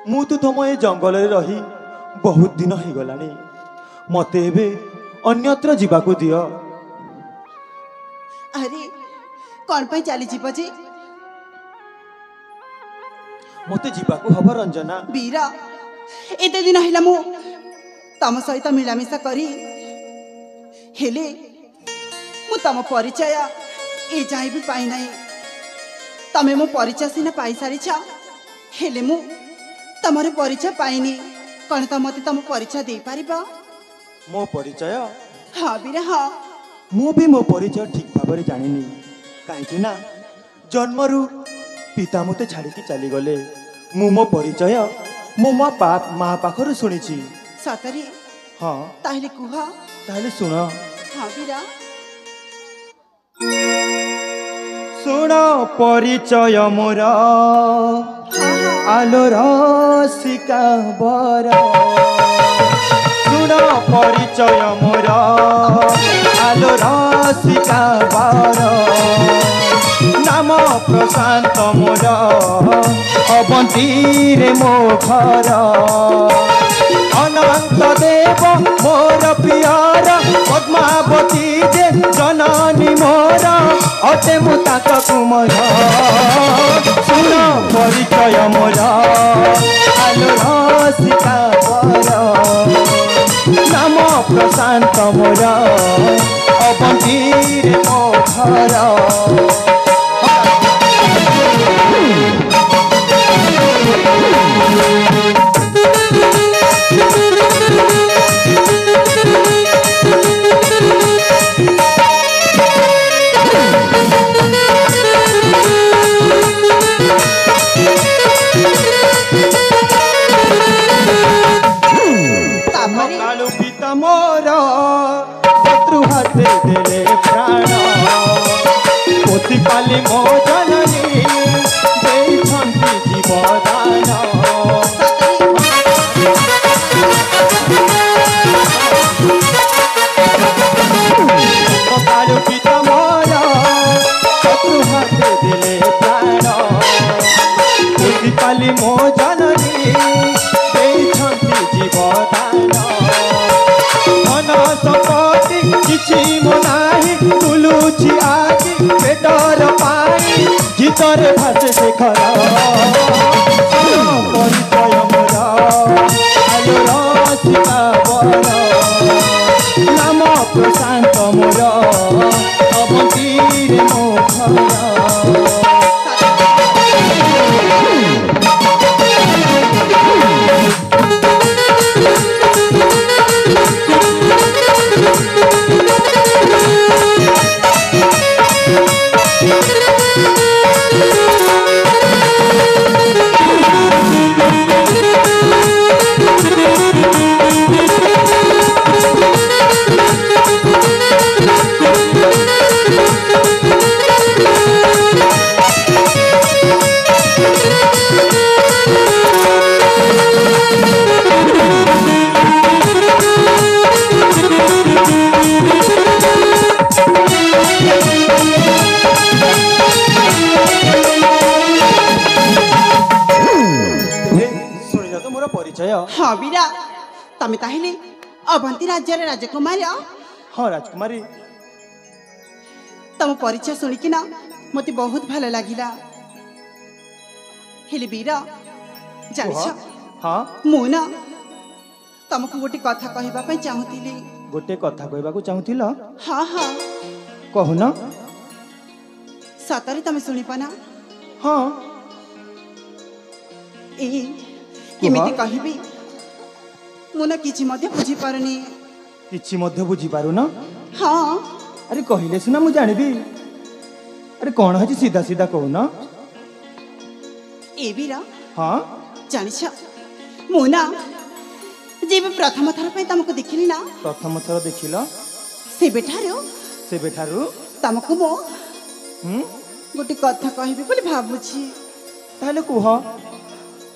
मु तो तुम ए जंगल रही बहुत दिन हो गलानी मते एबे अन्यत्र जीवाकू दियो। अरे कौन पे चली जीव जे मते जीवाकू हब रंजना। वीर एते दिन हिला मु तम सहित मिलामिशा करी हेले मु तम परिचय ए जाई भी पाई नहीं। तमे मो परिचय सिना पाई सारी छ हेले मु तमरे परिचय पाइनी। कौन तो मते तम परिचय दे पारिबा? मो परिचय? हाँ वीर हाँ। मु भी मो परिचय ठीक भाव जानिनी कहीं ना जन्मरू पिता मते छाड़ी चली गले। मु मो परिचय मो माँ पाखर शुणी। सतरी? हाँ ताहले कुह। ताहले सुन। हाँ वीरा सुन परिचय मोर आलोर शिका बर। सुन परिचय मोर आलोर शिका बर। नाम प्रशांत मोर अवंती रे मो घर। अनंत देव मोर प्रियर पद्मावती जे जननी मोर अते मु ताक कुमर। सुन परिचय मोर आलोर शिका बर। नाम प्रशांत मोर अवंती रे मो घर। कालू पिता मोर शत्रु हाथे देले प्राण। पोथी पाली मो जननी देइछन्ति जीवदान। कालू पिता मोर शत्रु हाथे देले प्राण। पोथी पाली मो जननी देइछन्ति जीवदान। मन संपत्ति किछि मोनाही तुलुछि आदि पेटर पानी गीतर भाषे शेखर। परिचय मोर आलोर शिका बर। नाम प्रशांत मोर अवंती रे मो घर। हाँ वीरा तमे ताहले अवंती राज्य राजकुमारी? हाँ राजकुमारी। तम परिचय शुणिकिना मते बहुत भल लगिला। हेले वीरा जानिछ हाँ मु ना तमको गोटे कथा कहबा पई चाहुतिली। गोटे कथा कहबाकू चाहुतिल? हाँ हाँ कहून। सतरे तमे शुणी पाना? हाँ ए केमिति कहबी मु ना किछि मध्ये बुझी पारनी। किछि मध्ये बुझी पारु न? हाँ अरे कहिले सुना मु जानिबी। अरे कौन है सीधा सीधा कहून। ए वीरा हाँ जानिछ मु ना जेबे प्रथम थर पे तमको देखिली ना। प्रथम थर देखिल से बेठारू तमको मो गोटे कथा कहबी बोली भाबुछि। ताहले कुह।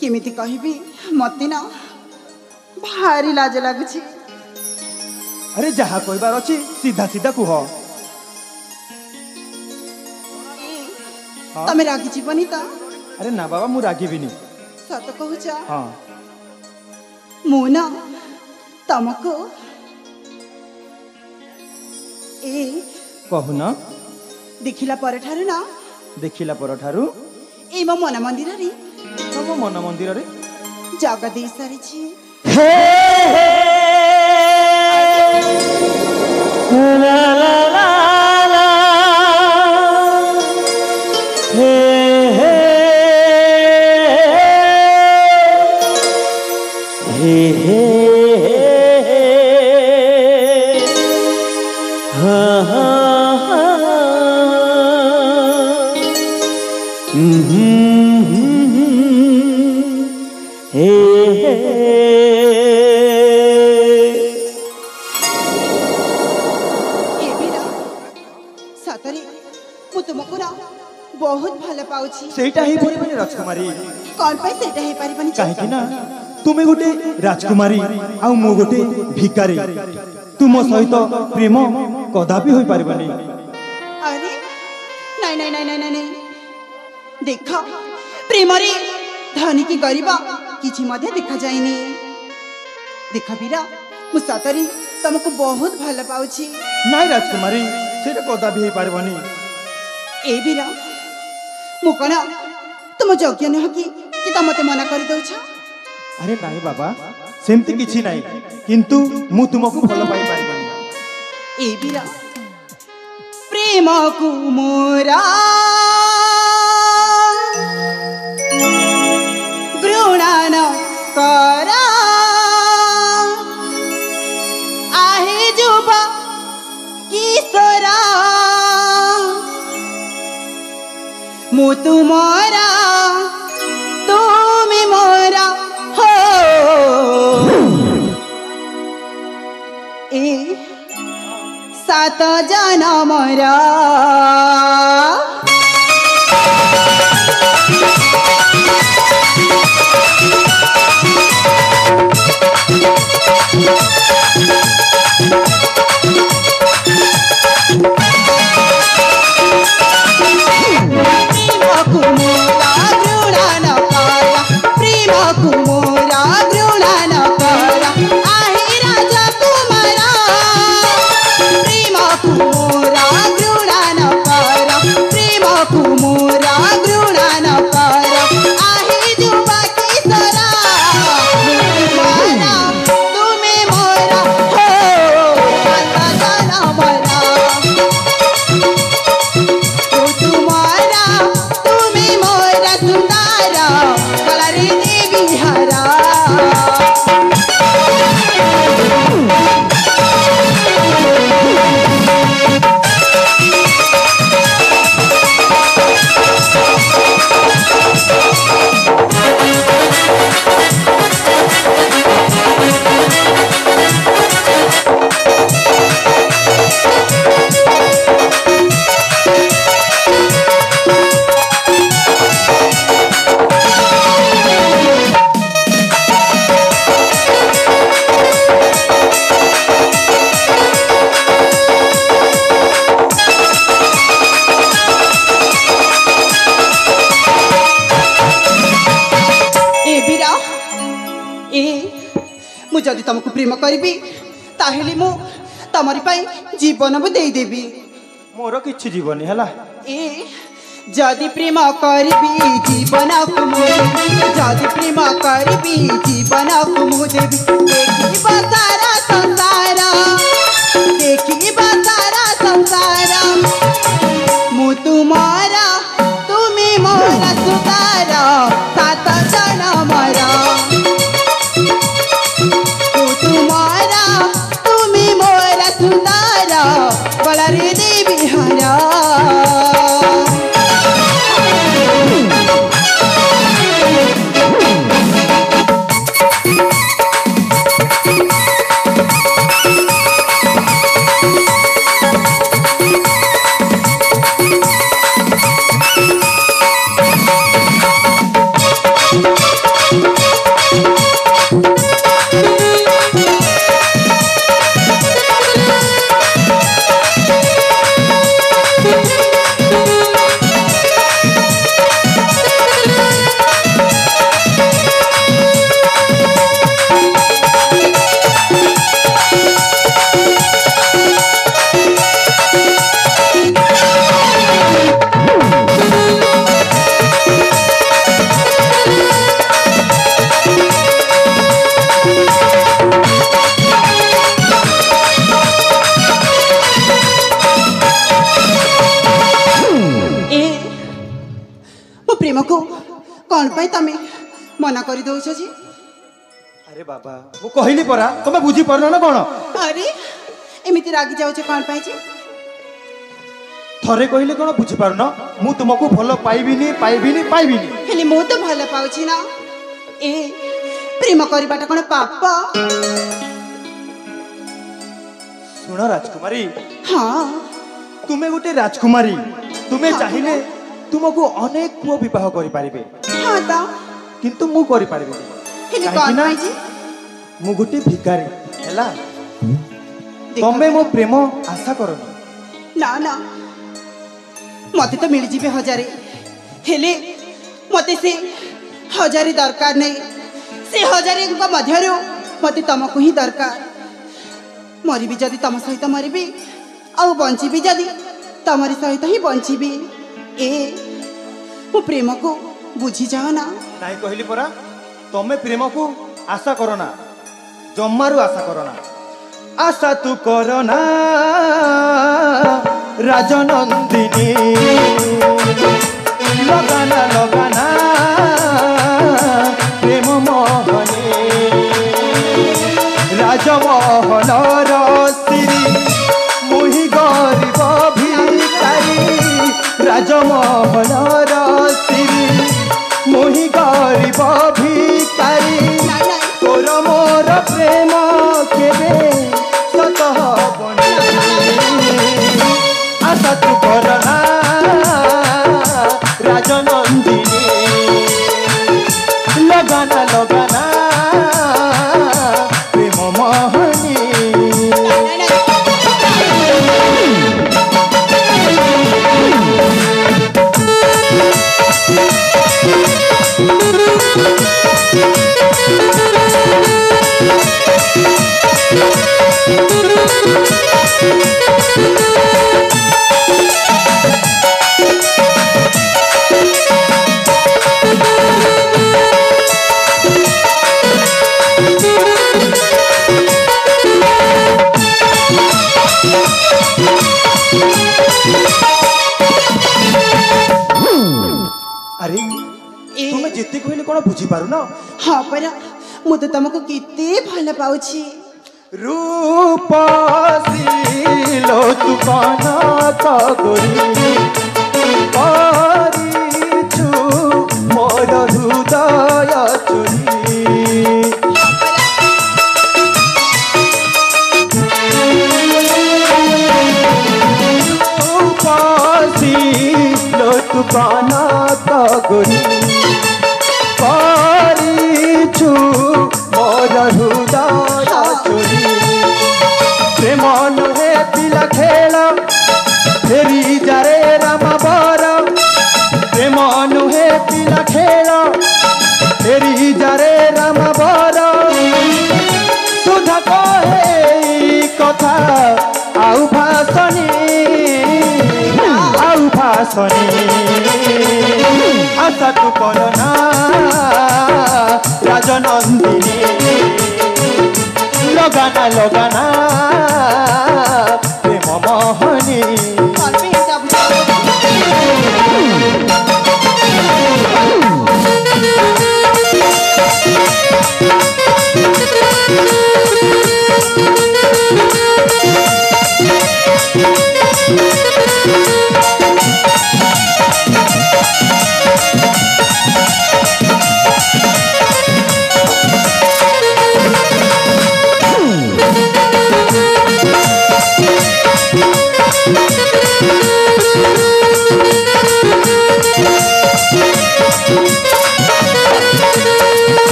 केमिति कहबी मते ना भारी लाज लागुछि। अरे जहा कहबार अछि सीधा सीधा कुह। तमे रागी जीवनी ता? अरे ना बाबा मु रागिबिनी सत कहूच हाँ मु न तुमको ए कहून देखिला पर ठारू ना देखिला परठारु ए मो मन मंदिर रे तम मन मंदिर रे जग दे सारी छी ला ला ला ला हे हे हे हे हा हा हे सतरे मु तुमको ना बहुत भल पाउछि सेटा ही परिबनी राजकुमारी कौन पे सेटा हे परिबनी काहे ना तुमे गोटे राजकुमारी आ मु गोटे भिकारी तुम सहित प्रेम कदापि होई परिबनी अरे नहीं नहीं नहीं नहीं नहीं देख प्रेम रे धनी की गरीब किछि मध्य देखा जाइनी देख बीरा मु सतरे तुमको बहुत भल पाउछि नाई राजकुमारी सेटा कदापि होई परिबनी ए बीरा मु कना तुम योग्य नह कि तुम मते मना कर दउछ अरे नाई बाबा सेमती किछि नाई किंतु मु तुमको भल पाई परिबनी ए बीरा प्रेम को मोरा घृणा न करा आहे जुबा किशोरा मु तुमरा तुम मोरा हो ए सात जनमरा जदि तुमको प्रेम करी ताहेले मु तमरी पाई जीवन भी दे देबी मोर किछि जीवन हैला ए जदि प्रेम करी जीवन को मु जदि प्रेम करी जीवन को मु देबी देखी सारा संसार देखी सारा संसार मु तुम्हारा तुम्हें मोरा सुतार सात जनमरा बलरे देवी हरा कर दउछ जी। अरे बाबा मु कहली परा तुम बुझी पारन ना कोन? अरे एमिति रागी जाउछ कोन पाई जी? थरे कहले कोन बुझी पारन? मु तुमको भलो पाइबिनी पाइबिनी पाइबिनी। हेले मो तो भल पाउछि ना। ए प्रेम करबाटा कोन पाप? सुन राजकुमारी, हाँ तुम्हें गोटे राजकुमारी, तुम्हें हाँ, चाहिए तुमको अनेक पुओ विवाह करि पारिबे, हाँ ता किंतु मु करि पारिबे। हेले कोन पाई जी? मु गोटे भिखारी हैला, देखो तमे मो प्रेम आशा करनी। ना ना मते तो मिल जीवे हजारे, हेले मते से हजारे दरकार नहीं। से हजारे मध्यरु मते तुमको ही दरकार। मरिबी जदि तुम सहित मरिबी, आउ बंचीबी जदि तमरी सहित ही बंचीबी। ए मो प्रेम को बुझी जाओ ना। नाई कहली परा तमे प्रेम को आशा करना, जम्मारू आशा करना। आशा तू करना राजनंदिनी, लगाना लगाना प्रेम मोहनी। राजमहल रश्री मुहि गरीब भिखारी, राजमहल रश्री मुहि गरीब भिखारी। तोर मोर प्रेम केबे सत हबनी, आशा तू करना राजनंदिनी, लगाना लगाना प्रेम मोहनी। अरे तुम्हें जिते कहले कौन बुझी पारु ना? हाँ पर मु तो तुमको किते भल पाउछि। रूपशीलो तू काना तगरी, परिछु मोर हृदय चुरी। रूपशीलो तू काना तगरी, परिछु मोर हृदय चुरी। प्रेम नुहे पिला खेल फेरी जारे राम बर, प्रेम नुहे पिला खेल फेरी जारे राम बर। सुधा कहे कथा आउ भाषणी, आउ भाषणी। आशा तू करना राजनंदिनी, लगाना लगाना प्रेम मोहनी।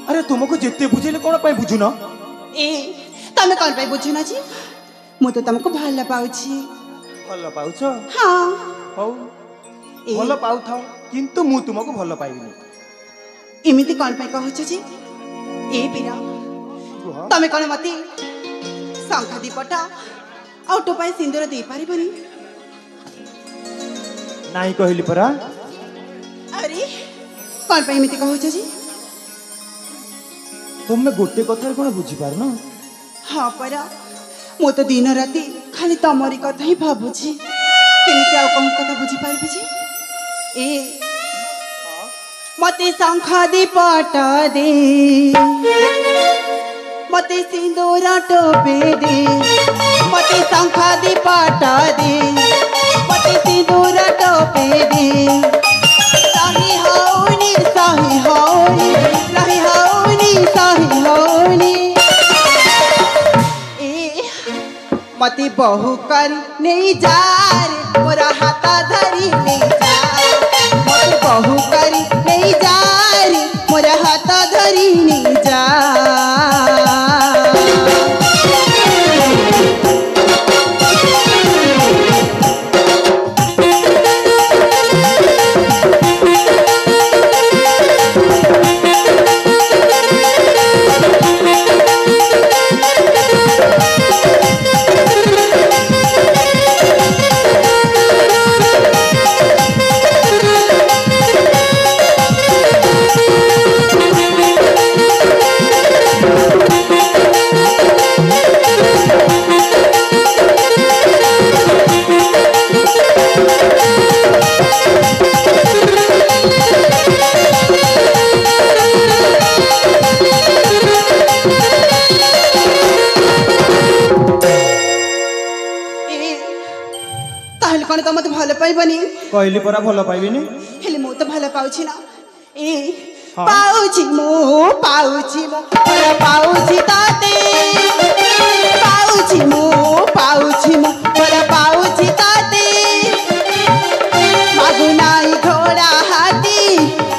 अरे तुमको जिते बुझेले कौन पाई बुझुन? ए तमे कौन पाई बुझुना जी? मु तो तुमको भल पाउछि। भल पाउछ? हाँ हौ ए भल पाउथाओ, किंतु मु तुमको भल पाइबिनी। एमिति कौन पाई कहछ जी? ए पीरा तमे कौन मते शंखा दीपटा और टोपाई सिंदूर दे पारिबनी? नाई कहली परा। अरे कौन पाई एमिति कहछ जी? तुम गोटे कथा कौन बुझी पार न? हाँ परा मु तो दिन राति खाली तमरी कथा ही भाबुछि। केमिति आउ कौन कथा बुझी पाइबि जे ए मते शंख दे पट दे मते सिंदूर टोपे दे मते शंख दे पट दे मते सिंदूर टोपे दे साही हौनी नहीं हौनी साही हौनी ए मते बहु कर नहीं जा रे मोरा हाथ धरी नहीं जा मते बहु कर नहीं जा रे मोरा हाथ धरी नहीं जा कहली परा भल पाइबिनी हेले मो तो भल पाउछि ना ए पाउछि मो भल पाउछि ताते पाउछि मो भल पाउछि ताते मागुनाई घोड़ा हाथी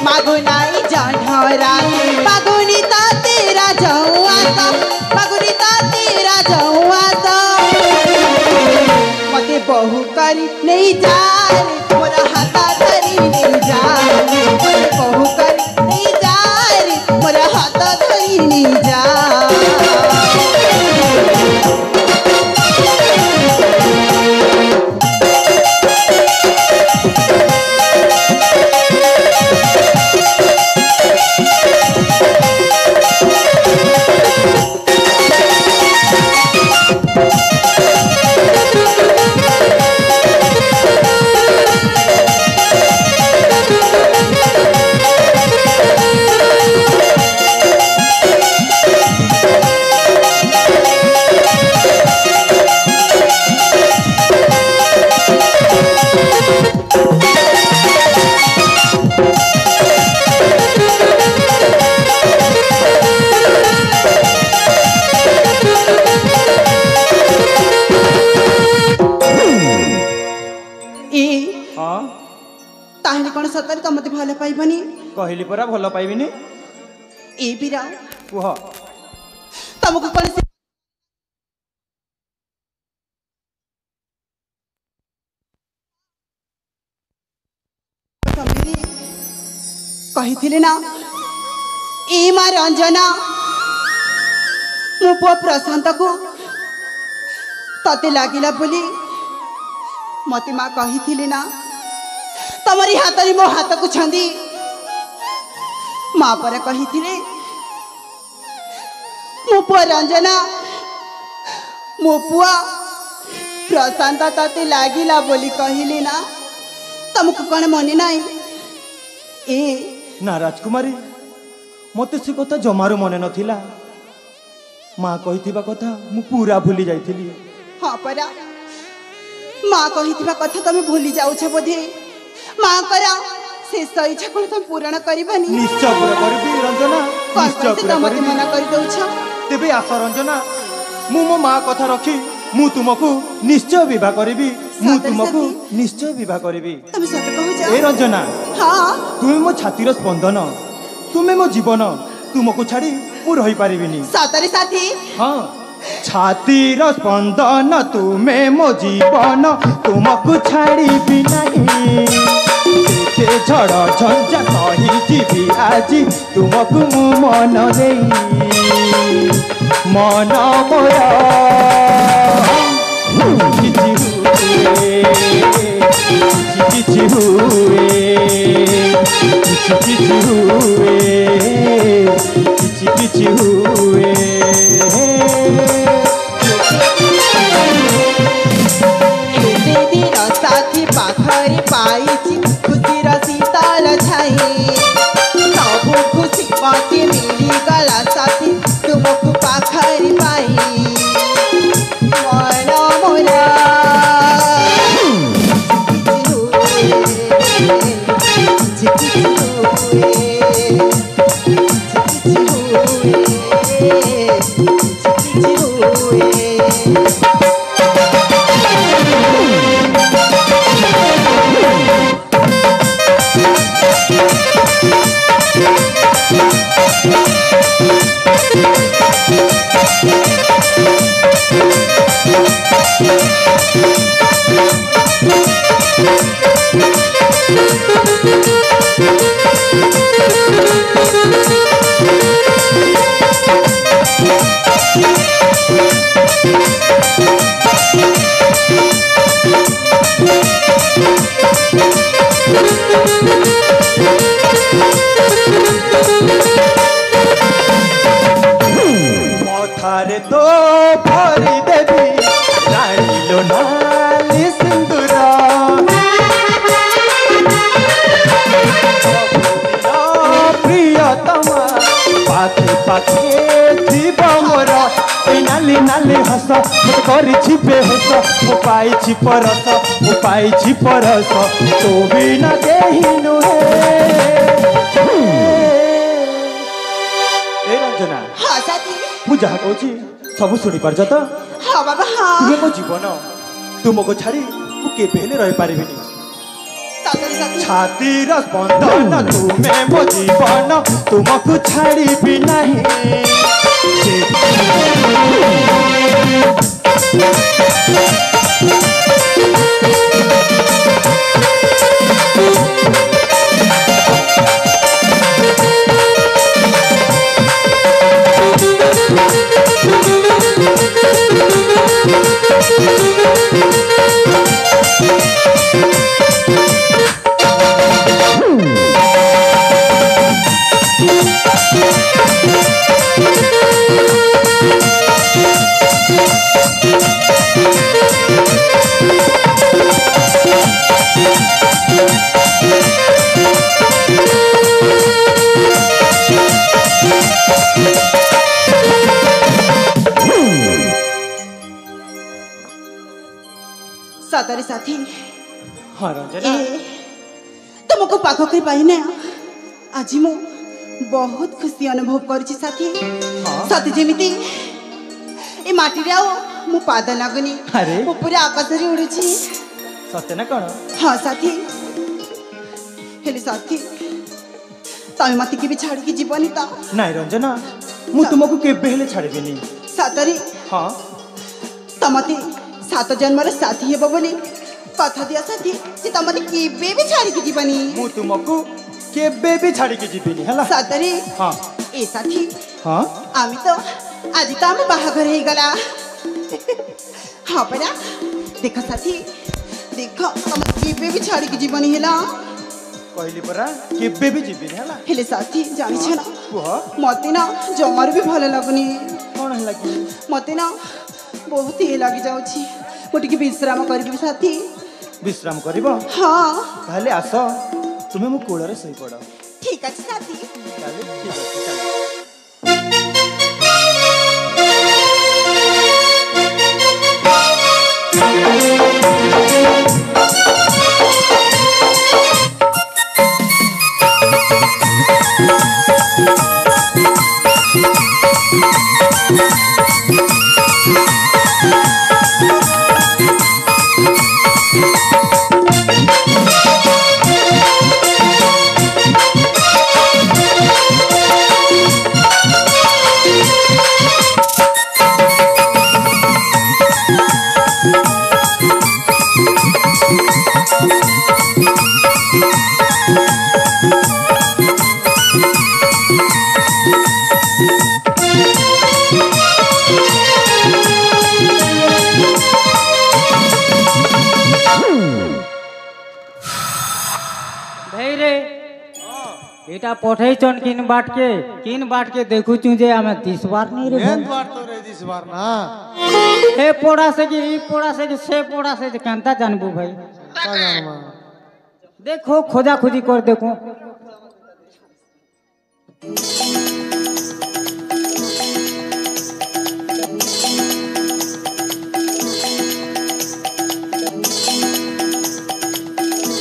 मागुनाई जढरा मागुनी ताते राजौआ मागुनी ताते राजौआ मते बहु करी नहीं जा मोरा हाथा धरी नहीं जा मते बहु करी नहीं जा मोरा हाथा धरी नहीं जा सतरे तो मते भल पाइबनी कहली परा भल पाइबिनी ए बीरा कुह तुमको कोन से कहिथिले ना ए मा रंजना मो पुआ प्रशांत को तते लागिला बोली मते मा कहिथिले ना तमरी हाथरी मो हाथ को छंदी माँ पर कही मो पुआ रंजना मो पुआ प्रशांत तते लागिला बोली कहली ना तुमको कौन मने नाई ए ना राजकुमारी मते से कथा जमारू मने नथिला माँ कहिथिबा कथा मु पूरा भूली जाइथिली हाँ परा माँ कहिथिबा कथा तमे भूली जाउछ बोधे माँ करा शेष इच्छा को तुम पूर्ण करबनी निश्चय पूरा करबी रंजना निश्चय पूरा करबी मना कर दउछ तेबे आस रंजना मु मो माँ कथा रखी मु तुमको निश्चय विवाह करबी मु तुमको निश्चय विवाह करबी तुम सत कहू जा ए रंजना हां तुम मो छातीर स्पंदन तुमे मो जीवन तुमको छाड़ी मु रही पारिबिनी सतरे साथी हां छातीर स्पंदन तुमे मो जीवन तुमको छाड़ी भी नहीं झड़ झंझा सही जीवी आज तुमको मु मन दे मन मोरा किछि हुए किछि हुए साथी पाखरे पाइछि खुशीर शीतल छाई सब खुशी बाटे मिली गला साथी तुमको पाखरे पाई मोरा मोरा मथारे तो भरी देवी रानी लो नाली सिंदूर प्रियतमा पाखे पाखे जीव मोर नाली नाली हस करी बेहस मु पाई परस मु पाई परस तो बिना देहिनु रंजना हाँ साथी मु जहा कहूँ सब शुणी पार्छ तो हाँ बाबा हाँ तुम मो जीवन तुमको छाड़ी मु केबे हेले रही पारिबिनी साथी साथी छातीर स्पंदन तुम्हें मो जीवन तुमको छाड़ी भी नहीं साथी साथी हाँ रंजना तुमको पाख कर पाई ना आज मु बहुत खुशी अनुभव करी साथी साथी जेमिति ए माटी रे मु पाद लागुनी अरे ऊपर आकाश रे उड़ुची सत्य ना कौन हाँ साथी हेले साथी तमे मत के भी छाड़ के जीवनी ता नहीं रंजना मु तुमको केबे हेले छाड़बिनी सातरी हाँ तमते 7 जन्मर साथी हेबो बोली कथा दिया साथी जे तमते केबे भी छाड़ के जीवनी मु तुमको केबे भी छाड़ी के जीविनी हला सातरी हाँ ए साथी हाँ आमी तो आज तो आम बाहाघर हो गला हाँ परा देख साथी देख तुम केबे भी छाड़ी के जीवनी हेला कहली परा केबे भी जीविनी हला हेले साथी जानी छ ना कुह मते ना जमार भी भल लागुनी कौन हला कि मते ना बहुत ही लागी जाउछि मोटी विश्राम करबी साथी विश्राम करिबो हाँ ताले आस तुमे मु कोळ रे सही पड़ ठीक अछि साथी ताले ठीक अछि चल एटा पठैछन किन बाट के देखुछु जे हमें 10 बार नहीं रे मेन बार तो रे 10 बार ना हे पोड़ा से कि ई पोड़ा से कि से पोड़ा से केनता जानबू भाई देखो खोजा खोजी कर देखो।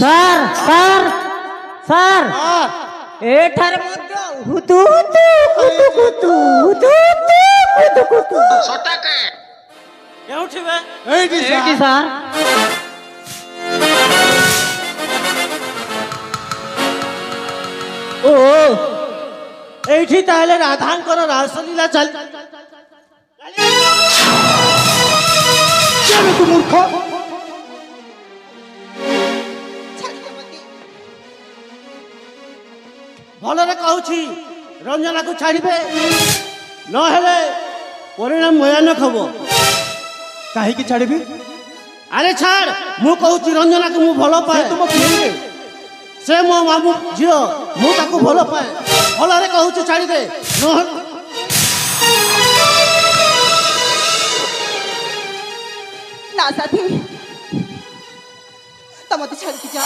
सर सर सर एठार मध्य हुतु हुतु कुतु कुतु हुतु हुतु कुतु कुतु सटाके केउठी बे एठी सर ओ एठी ताले राधांकर रासलीला चल चल तू मूर्ख भलरे कहूची रंजना को छाड़िबे न हेले परिणाम भयानक हबो। काहे की छाड़बी अरे छाड़ मु कहूची रंजना को मु भलो पाए तुम खेल से मो मामू झियो मु ताको भलो पाए भलरे कहूची छाड़ी दे न ना साथी तम मत छाड़ के जा।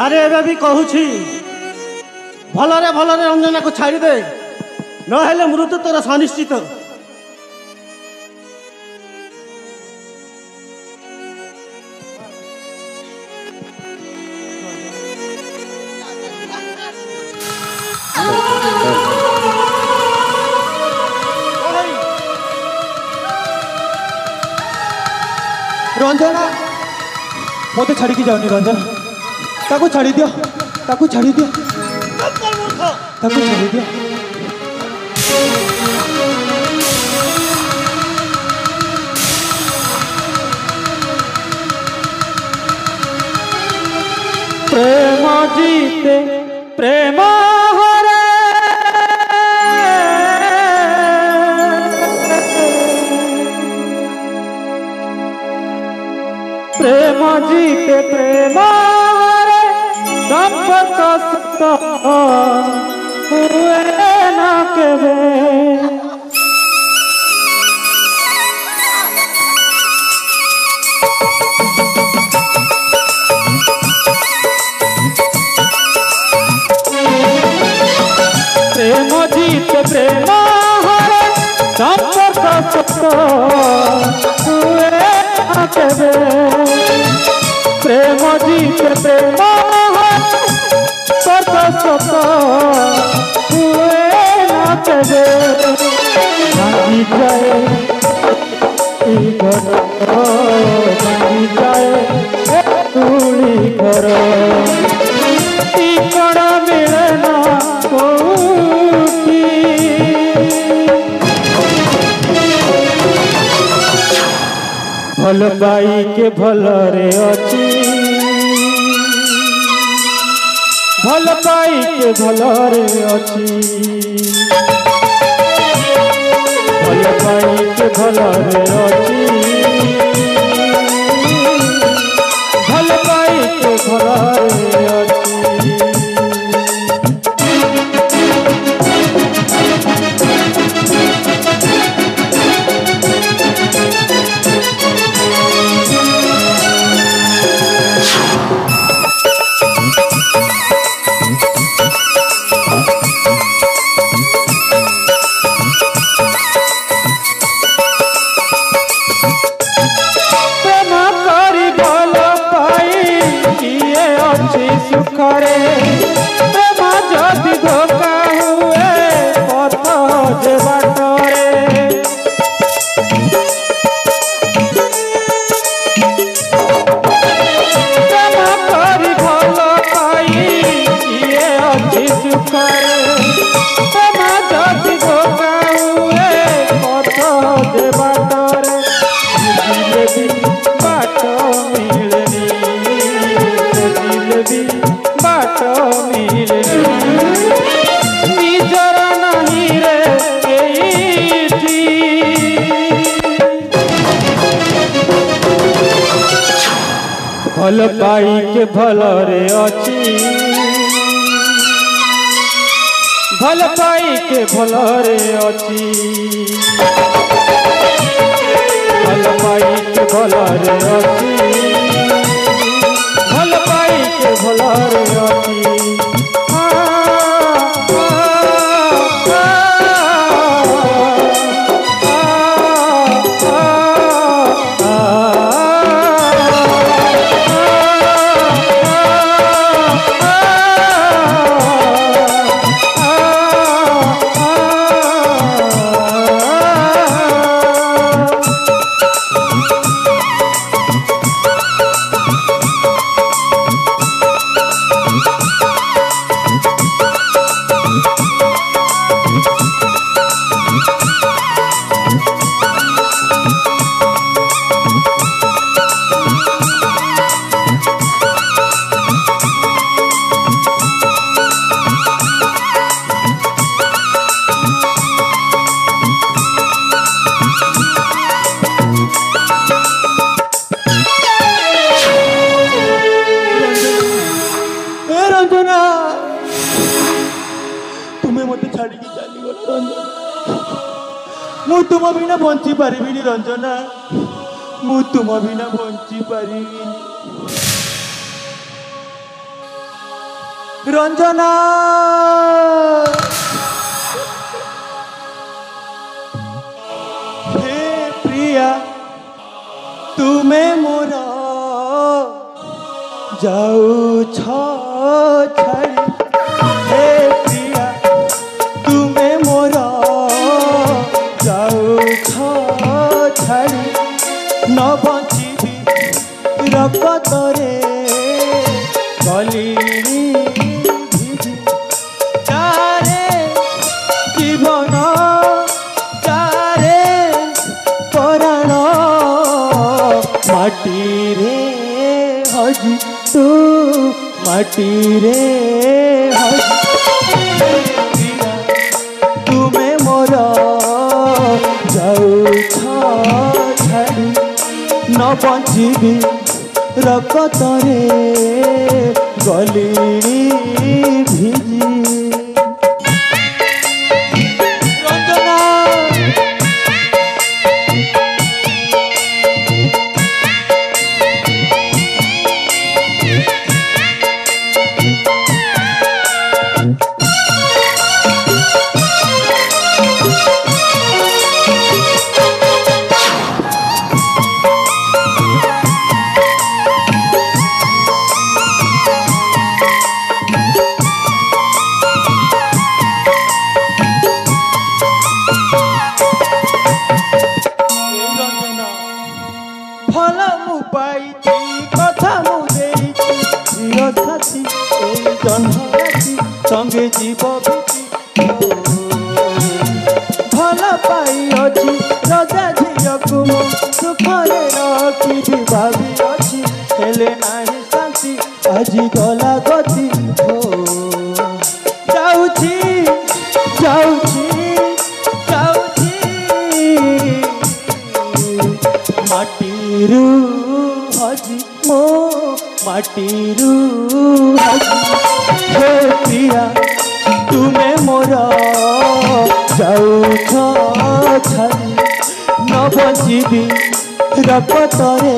अरे एबे भी कहूची भलरे भलरे रंजना को छाड़ी दे न हेले मृत्यु तोर सुनिश्चित। रंजना मत छाड़ी की जाओनी रंजना ताको छाड़ी दियो ताको छाड़ी दियो ताको छाड़ी दियो। प्रेम जीते प्रेम हरे प्रेम जीते प्रेम संपर्क सत हुए ना केवे प्रेम जीते प्रेम हरे संपर्क सत हुए ना केवे प्रेम जीते प्रेम सत हुए ना तेरे भागी जाए घर भागी जाए तुली घर कण मिले ना कोठी भल पाई के भलरे अच्छी भल पाई के भलरे अच्छी पाई के भलरे अछि भल पाई के भलरे अछि सुखरे प्रेम जदि धोखा हुए पथ जे बाटरे प्रेम करी भल पाई किए अछि सुखरे प्रेम जदि धोखा हुए पथ जे बाटरे दिल भी बाट मिलनी बाट मिलनी निजर नहीं रे एठी भल पाई के भलरे अछि भल पाई के भलरे अछि भल पाई के भलरे अछि भल पाई के भलरे अछि रंजना तुम्हें मत छाड़ी की चली गल रंजना मु तुम बिना बंची पारिबिनी रंजना मु तुम बिना बंची पारिबिनी रंजना हे प्रिया तुम्हें मोरा जाऊ छाड़ी हे प्रिया तुम्हें मोरा जाऊ छाड़ी न बचिबी रकतरे गली चारे जीवन चारे पराण माटी रे हजी तू माटी रे हजी तुम्हें मोरा जाऊ छाड़ी न बचिबी रकतरे गली भिजी रंजना फल मु पाई कथा मु प्रिय साथी जन्म राशि संगे जीव भल पाई अच्छी रजा झील को मु सुखरे रखी भाभी अच्छी हेले नाही शांति आज गला गति जाऊची जाऊची जाऊची ମାଟିରୁ ହଜି ମୋ ମାଟିରୁ ହଜି ହେ ପ୍ରିୟା ତୁମେ ମୋର ଯାଉଛ ଛାଡ଼ି ନ ବଞ୍ଚିବି ରକତରେ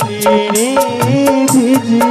ଗଲିଣି ଭିଜି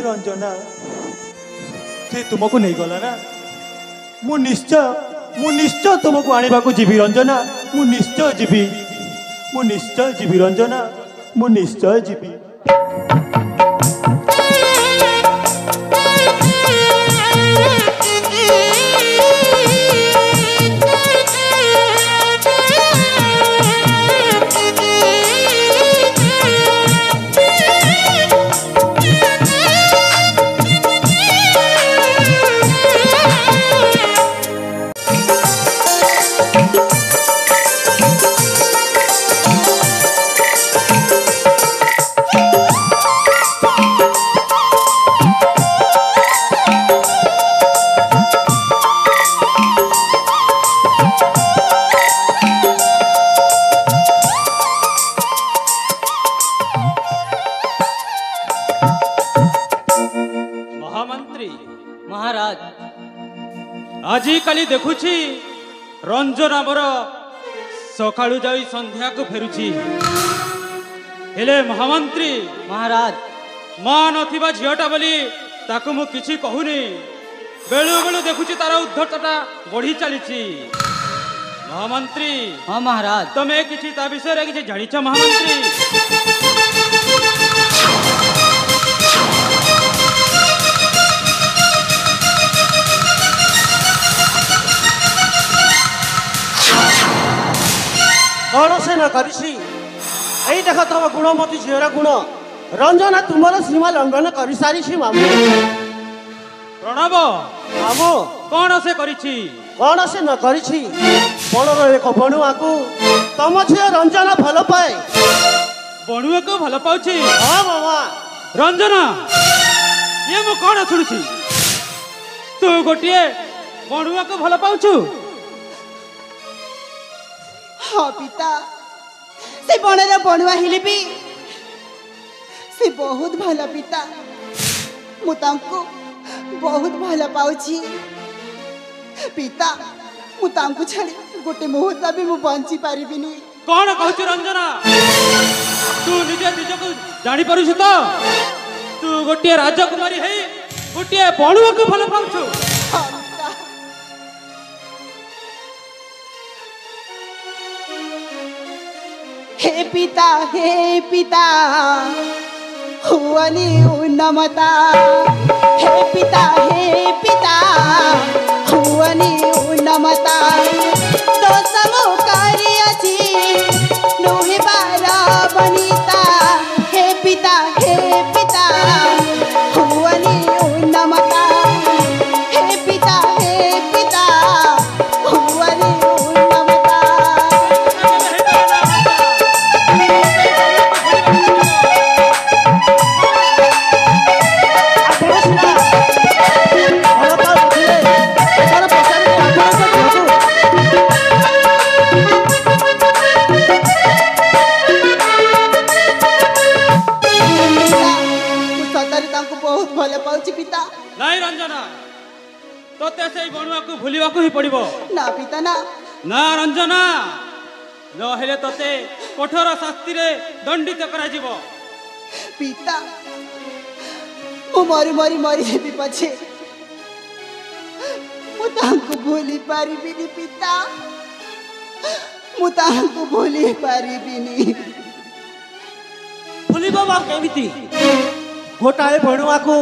रंजना से तुमको नहीं गला ना मु निश्चय तुमको आने को जीवी रंजना मु निश्चय जीवी रंजना मु निश्चय जीवी आजिकाली देखुची रंजन आमर सकाळू जाई संध्या को फेरुची हेले महामंत्री महाराज मां नथिबा झियोटा बोली ताकू मु किछि कहूनी बेलु बेलु देखुची तार उद्धतटा बढ़ी चलीची महामंत्री हाँ महाराज तमे किछि ता विषय रे किछि जानिछ महामंत्री कौन से न करिसी एई देख तम गुणमती झीरा गुण रंजना तुमर सीमा लंघन कर सारी मामू प्रणव मामू कौन से करिछि कौन से न करिछि बणर एक बणुआ को तम झियो रंजना भल पाए बणुआ को भल पाउछि हां मामा रंजना ये मु कौन सुनुछि तू गोटिए बणुआ को भल पाउछु हाँ पिता से बणर बणुआ हेले भी से बहुत भल पिता मु तांको बहुत भल पाउछि पिता मु तांको छाड़ी गोटे मुहूर्त भी मु बंची पारिबिनी कौन कहछु रंजना तू निजे निज को जानि पारुछु तो तू गोटे राजकुमारी है गोटे बणुआ को भल पाउछु हाँ पिता हे पिता हुवनी उन्नमता हे पिता हुवनी उन्नमता दोषमु करियछि नुहि बार बनिता हे पिता हुवनी उन्नमता हे पिता हुवनी उन्नमता नहीं रंजना तोते से बणुआ को भूलिवा को ही पड़िबो ना पिता ना ना रंजना न हेले तोते कठोर शास्ति रे दंडित करा जीवो पिता मु मरी जेबी पछे मु तांको भूली पारिबिनी पिता मु तांको भूली पारिबिनी भूलिबो बा केमिति गोटाए बणुआ को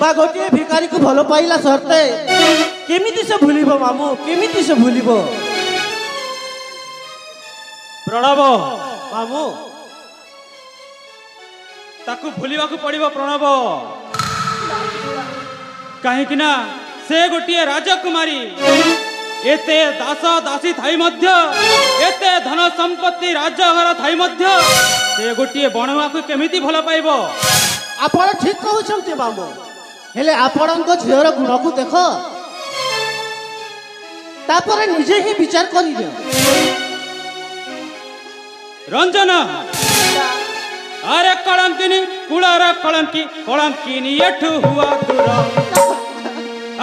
बा गोटे भिखारी को भल पाइला सरते केमिति से भूलिबो मामू केमिति से भूलिबो प्रणव मामू ताकू भूलिबा को पड़िबो प्रणव काहेकि ना से गोटिए राजकुमारी एते दास दासी थाई मध्य एते धन संपत्ति राजघर थाई मध्य से गोटिए बणुआ को केमिति भल पाइबो आपण ठीक कहउछंती मामू हेले आपणको झियर गुण को देख तापर निजे ही विचार करि दियो रंजन अरे कलंकिनी कुलार कलंकी कलंकिनी एठू हुआ दूर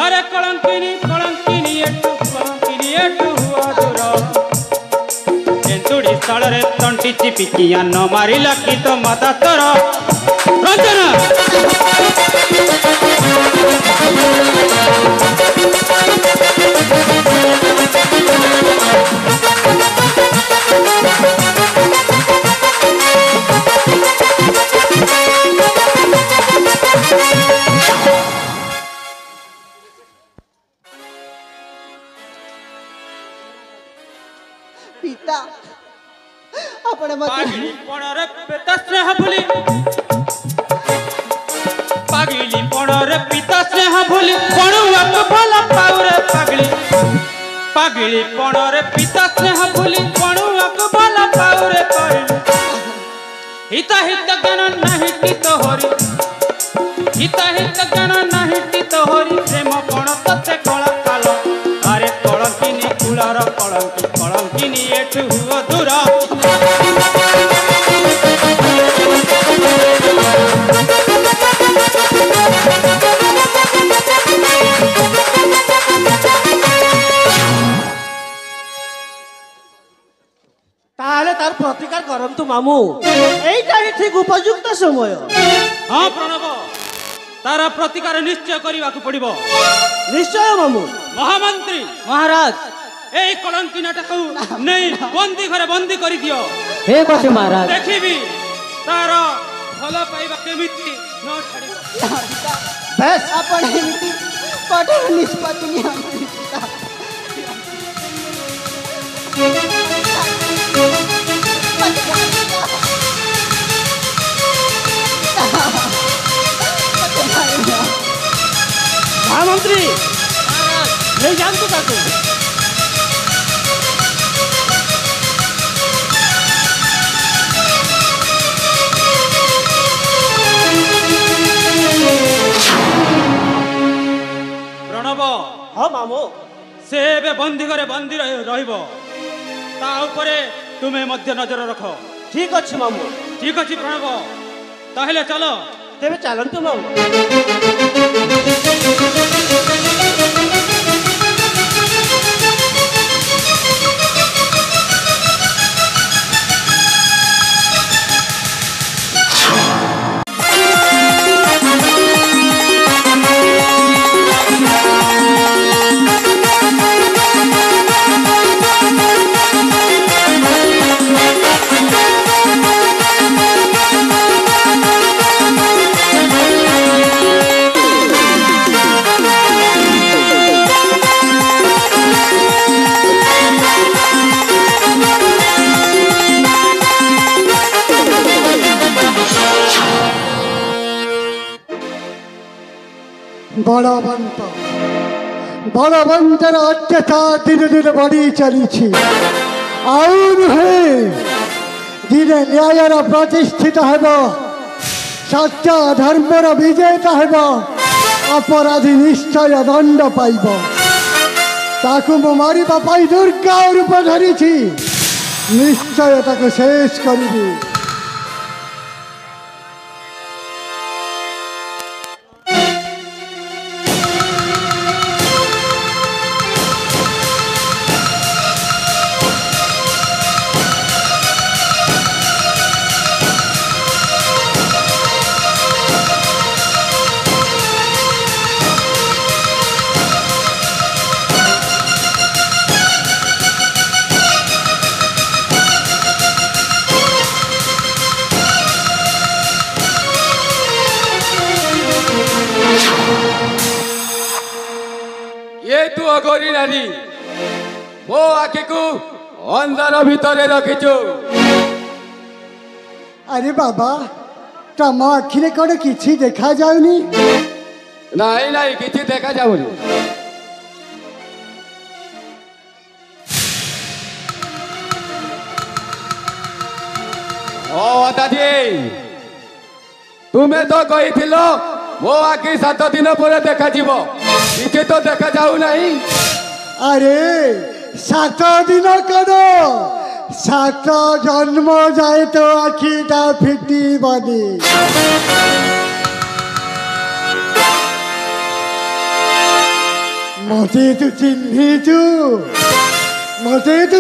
अरे कलंकिनी एठू हुआ दूर एंतुड़ी सालरे तंटी चिपिकिया न मारिला कि तो माता तोर रंजन पिता आपण मते पागली पणरे पिता स्नेह भूली पागली पणरे पिता स्नेह भूली पणुआ को भला पाउरे पागली पणरे पिता स्नेह भूली पणुआ को भला पाउरे कइल हित ज्ञान नाही कि तोहरी हित ज्ञान नाही कि तोहरी प्रेम पण तते कला कालो अरे कलंकिनी कुलार कलंकिनी एठू हुआ दूर ताले तार प्रतिकार करंतु मामू एइटा ही ठीक उपयुक्त समय हाँ प्रणव तारा प्रतिकार निश्चय करने को पड़िबो निश्चय मामू महामंत्री महाराज ए कलंकी नाटक नहीं बंदी घरे बंदी कर दियो हे कोसे महाराज देखिबी तार भल पाइबा केमिति न छाड़िबो बस आपण एमिति कठोर निष्पत्ति नियम महामंत्री नहीं जानतु ताकू प्रणव हाँ मामू से एबे बंदी घरे बंदी रहिबो ता ऊपरे तुमे मध्य नजर रखो ठीक अच्छे मामू ठीक अछि प्रणव ताहले चलो तेरे चलंतु मामू बलवंतर अत्याचार दिन दिन बढ़ी चली दिने न्यायर प्रतिष्ठित हेब सत्य धर्मर विजेता हेब अपराधी निश्चय दंड पाइब ताकू मु मारिबा पाई दुर्गा रूप धरी निश्चय ताकू शेष करिबी तू अगोरी नारी मो आखि को अंधार भितर रखिचु अरे बाबा तम आखिरे कौन किसी देखा जाऊनी नहीं नहीं किसी देखा जाऊनी ओ दादी तुम्हें तो कही थिलो मो आखि 7 दिन पर देखा जीवो किसी तो देखा जाऊ नहीं अरे 7 दिन करो 7 जन्म जाए तो आखिटा फिटी बनी मते तू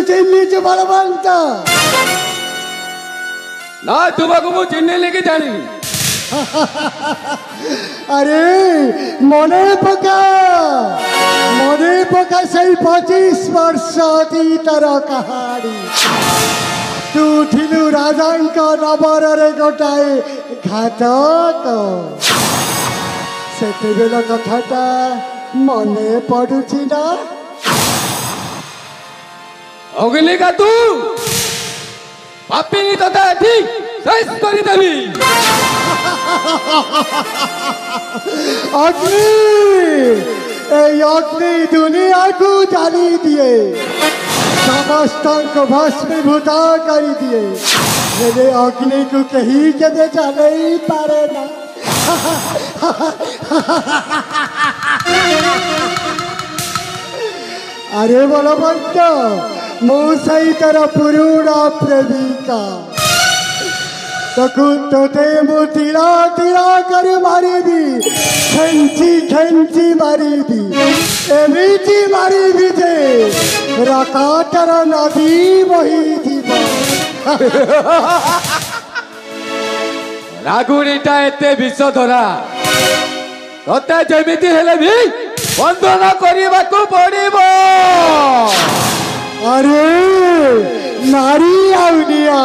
चिन्हीचु बलवंत ना तुमको मु चिन्ह लेके जानी अरे मने पका सही 25 वर्ष अतीतर कहानी तू थिलु राजांक नबर रे गोटाए घातक सेतेबेला कथाटा मने पड़ुछि ना अगली का तू पापिनी तो ठीक सही करी देवी अग्नि अग्नि दुनिया को जानी दिए समस्त को भस्मीभूत कर दिए मेरे अग्नि को कहीं के दे जाने ही पारे ना अरे बलवंत मुँह सही तरह पुरुड़ा प्रेमिका तोते मु तीरा तीरा कर मारी दी खेंची मारी दी एमिची मारी दी जे राकाटर नदी वही थी रागुड़ीटा एते विष धरा तोते जेमिति हेले भी बंधन करने को पड़िबो अरे नारी आउनिया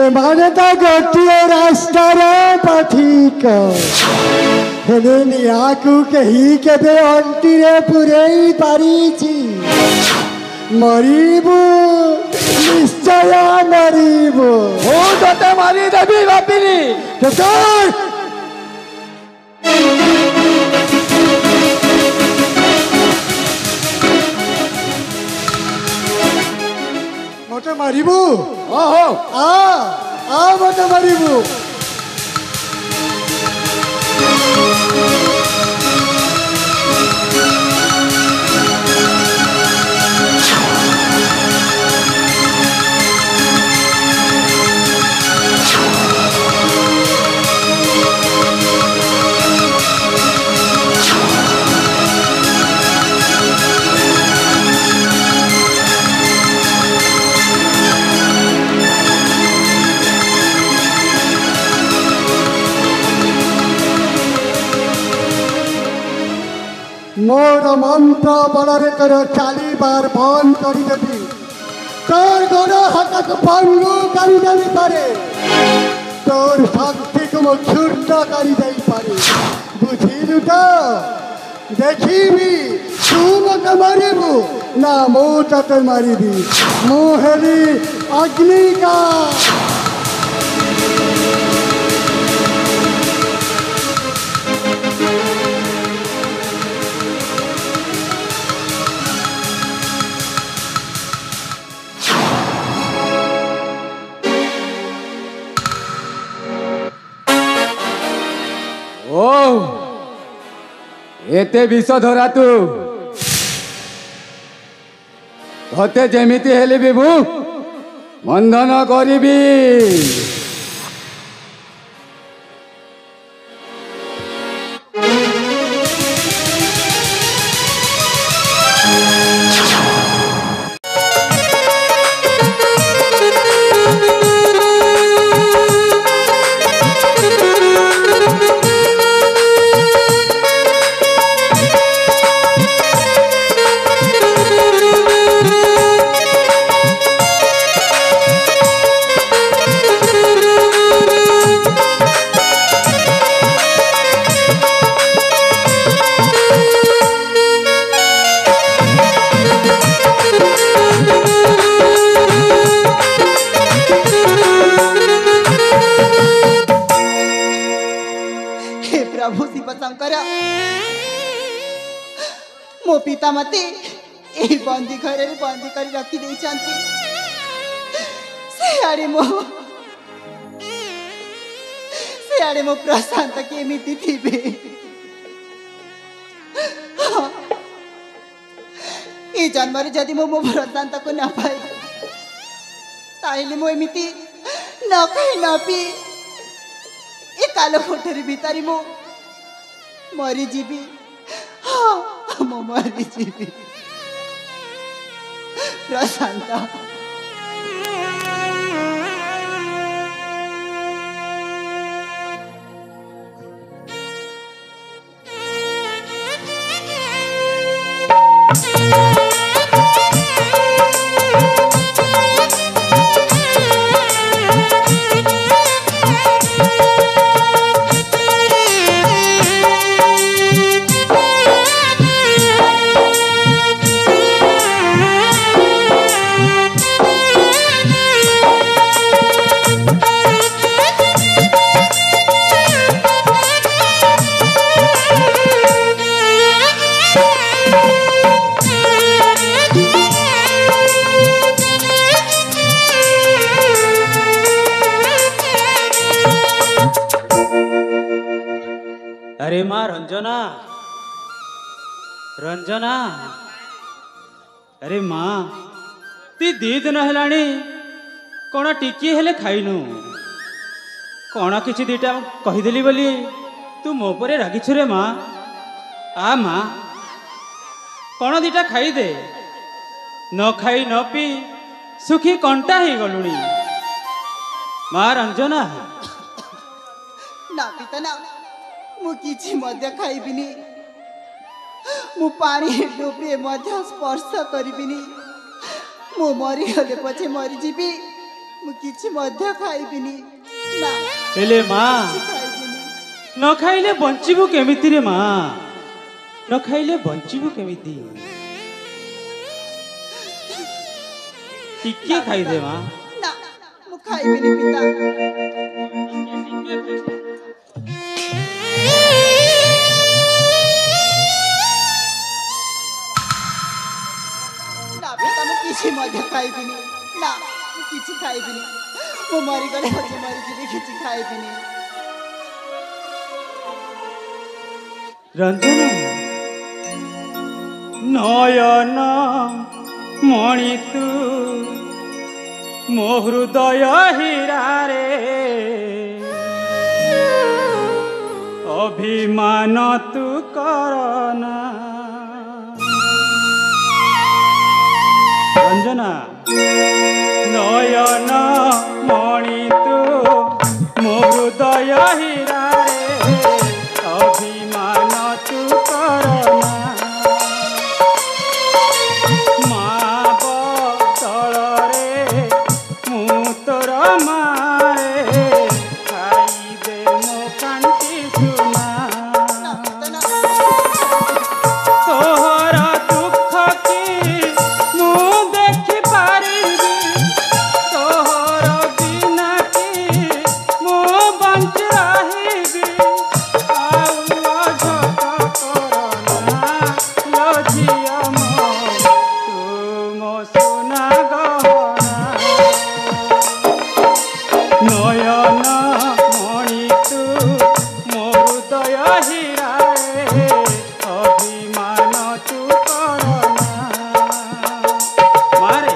एमाने तो गोटिए रास्ता रे पथिक हेले नियाकू कही केबे अंटी रे पुरेई पारिछि मरीबू निश्चय मरीबू ओ तोते मारी देबी बापिनी तो मते मारिबू ओहो आ मते मारिबू मोर मंत्र बलरे कर 40 बार बंद करी देबी तोर गोड़ हाथ पंगु करी देबी पारे तोर शक्ति को मो क्षुद्र करी देई पारे बुझिलु तो देखिबी तू मते मारिबू ना मो तते मारिबी मो हेली अग्नि का एते विष धरा तू तोते जेमिति हेले भी मु बंधन करिबी प्रभु शिव शंकर मो पिता मते एही बंदी घर रे बंदी कर रखी दे चंती सियाड़े मो प्रशांत केमिति थिबे ए जन्म रे जदि मो प्रशांत को न पाए ताइले मो एमिति न खाई न पी ए कालो कोठरी भितरी मो मरी जीवी हाँ मो मरी जीवी प्रशांत अरे माँ रंजना रंजना अरे माँ ती दी दिन है कौन टिकी हेले खाइनु कौन किसी दीटा कहीदेली बोली तू मो पर रागिछु रे माँ आ माँ कौन दीटा खाईदे न खाई न पी सुखी कंटा ही गलुणी माँ रंजना ना पिता ना मु किछि मध्य खाइबिनी मु पानी डोबे मध्य स्पर्श करिबिनी मु मरी गले पछे मरी जीबी मु किछि मध्य खाइबिनी ना हेले माँ किछि खाइबिनी न खाइले बंचिबु केमिति रे माँ न खाइले बंचिबु केमिति टिके खाई दे माँ ना मु खाइबिनी पिता किसी मध्य खाइबिनी ना किसी खाइबिनी मो मरी गले पछे मरी जीबी किछि खाइबिनी रंजना नयन मणि तू मो हृदय हीरा रे अभिमान तू करना रंजना नयन मणि तू मो हृदय हीरा रे अभिमान तू करना माँ बदल रे मु तोर मारे खाई दे मो कांटी सुना तोहर दुख की मु देखि पारिबी तोहर बिना की मु बंच रहिबी आउ झट करना लो झिया मो तू मो सुना गहना नयन मणि तू मो हृदय हीरा रे अभिमान तू करना मारे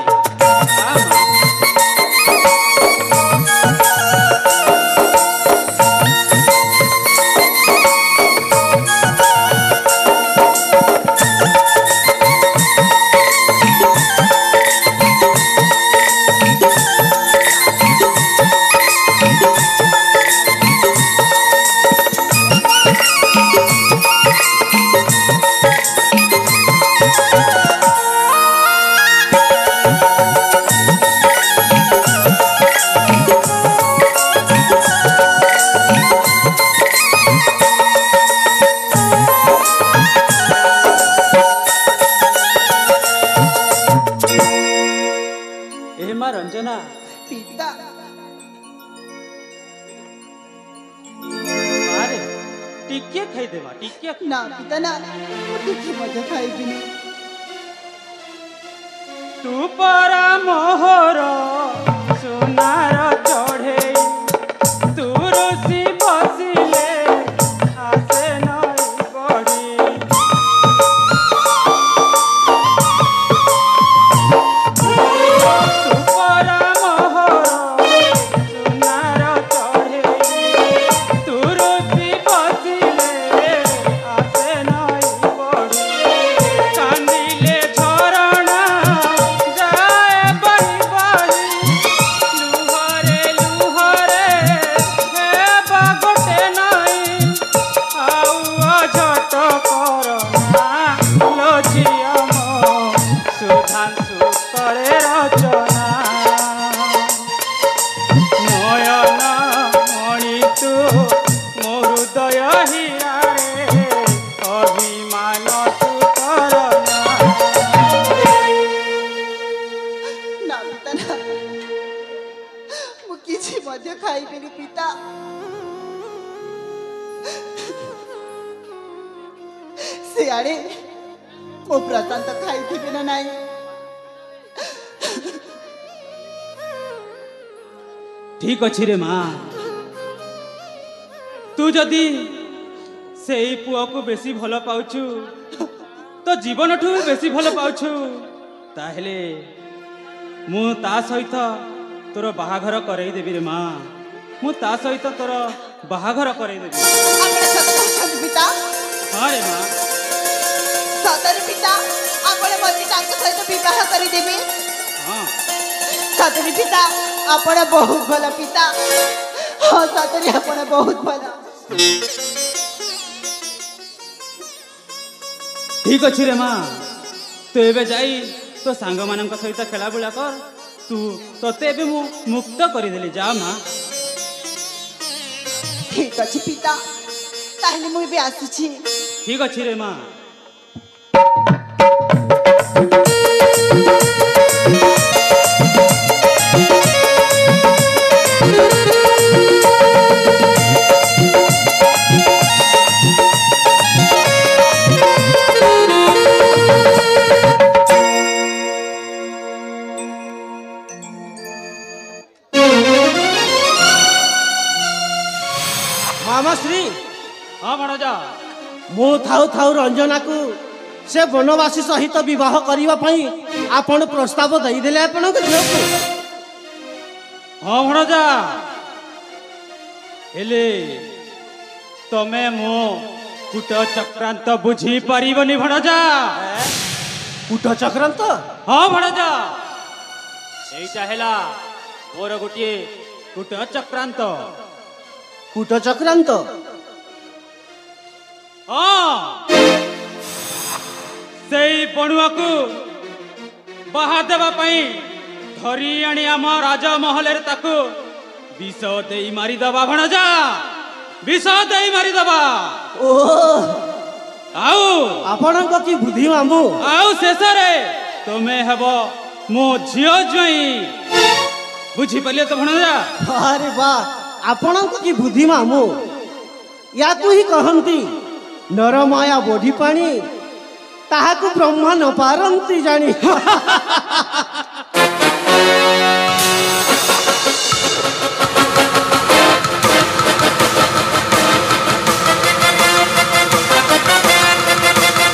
ए माँ रंजना पिता टिके खाइदेबा टिके ना पिता ना टिके मध्य खाइबिनी तू परा मोहर सोनार चढ़े तू रोसी बसिले आसे नई बड़ी तू परा मोहर सोनार चढ़े तू रोसी बसिले आसे नई बड़ी कांदिले झरणा जाए बड़ी बड़ी लुहरे लुहरे हे बागटे नई आउ झट करना लोझिया मो सुधांशु करे रचना नयन मणि तू मो हृदय हियारे अभिमान तू करना ना पिता ना मु किछि मध्य खाइबिनी पिता सियाड़े मो प्रशांत खाइथिबे ना नाही ठीक अच्छी रे माँ तू जदि से पुआ को बेसी भल पाउछु तो जीवन ठू बेसी भल पाउछु ताहेले मु ता सहित तोर बाहाघर करई देबी रे माँ मु ता सहित तोर बाहाघर करई देबी आपण सत्य पिता हाँ रे माँ सतर पिता आपण मते तांक सहित विवाह करी देबे हाँ सतरी पिता आपण बहुत भला पिता हाँ सतरी आपण बहुत भला ठीक अच्छी रे माँ तू एबे जाई तो सांग मानक सहित खेला बुला कर तू तोते एबे मु मुक्त करिदेली जा माँ ठीक अछि पिता ताहले मुई भी आसुछि ठीक अच्छी रे माँ मामाश्री हाँ मनोजा मु थाउ थाउ रंजना को से बनवासी सहित विवाह करने पई आपण प्रस्ताव देदेले आपण को झियो को हाँ मनोजा हेले तमे मो कुट चक्रांत बुझी पारिबनी भणजा कुट चक्रांत हाँ भणजा एइटा हेला मोर गोटिए कुट चक्रांत कुट चक्रांत हाँ सेई बणुआ को बाहा देवा पई धरी आनी आम राजमहल ताकू विष देई मारी दबा भणजा विष देई मारी दबा ओ आउ आपण को की बुद्धि मामू आउ शेष रे तुमे हेब मो झियो ज्वाई बुझी पालियो तो भणजा अरे वाह आपण को की बुद्धि मामू या को ही कहंती नर माया बोधी पानी ताहाकु ब्रह्मा न पारंती जानी